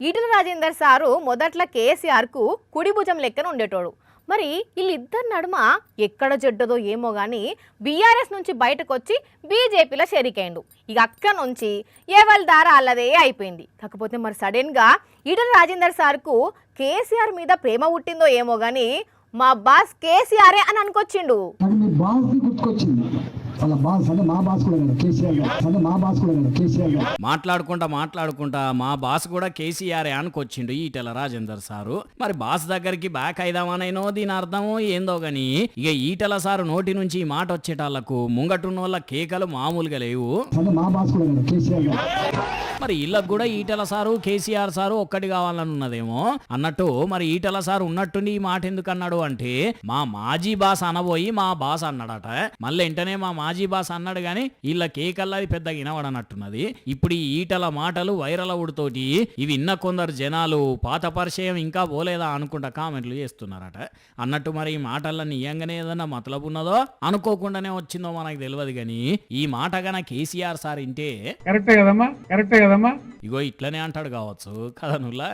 Etela Rajender sir మొదట్ల కేసీఆర్కు కుడి భుజం లెక్కన ఉండేటోడు. మరి వీళ్ళిద్దరి నడుమ ఎక్కడ చెడ్డదో ఏమో కానీ బీఆర్ఎస్ నుంచి బయటకు వచ్చి బీజేపీలో చేరికైండు. ఇక అక్క నుంచి ఎవరి దారా అల్లదే అయిపోయింది. కాకపోతే మరి సడన్గా ఈటల రాజేందర్ సార్కు కేసీఆర్ మీద ప్రేమ పుట్టిందో ఏమో కానీ మా బాస్ కేసీఆరే అని అనుకొచ్చిండు. మాట్లాడుకుంటా మా బాస్ కూడా కేసీఆర్ అనుకొచ్చిండు ఈటల రాజేందర్ సారు. మరి బాస్ దగ్గరికి బ్యాక్ అయిదామనైనో దీని అర్థమో ఏందో గాని ఇక ఈటల సారు నోటి నుంచి ఈ మాట వచ్చేటాళ్లకు ముంగటున్నోళ్ళ కేకలు మామూలుగా లేవు. మరి వీళ్ళకు కూడా ఈటల సారు కేసీఆర్ సారు ఒక్కటి కావాలని ఉన్నదేమో అన్నట్టు. మరి ఈటల సారు ఉన్నట్టుండి ఈ మాట ఎందుకు అన్నాడు అంటే మా మాజీ బాస్ అనబోయి మా బాస్ అన్నాడట. మళ్ళీ వెంటనే మా మాజీ బాస్ అన్నాడు గాని వీళ్ళ కేకల్లా పెద్దగా వినవడనట్టున్నది. ఇప్పుడు ఈ ఈటల మాటలు వైరల్ అవుడుతోటి ఇవి ఇన్న కొందరు జనాలు పాత పరిచయం ఇంకా పోలేదా అనుకుంటా కామెంట్లు చేస్తున్నారట. అన్నట్టు మరి ఈ మాటల్లో నిజంగానే ఏదన్నా మతలబు ఉన్నదో అనుకోకుండానే వచ్చిందో మనకు తెలియదు గాని ఈ మాట గన కేసీఆర్ సార్ ఇంటే కరెక్టే కదమ్మా ఇగో ఇట్లనే అంటాడు కావచ్చు కదా నువ్వులా.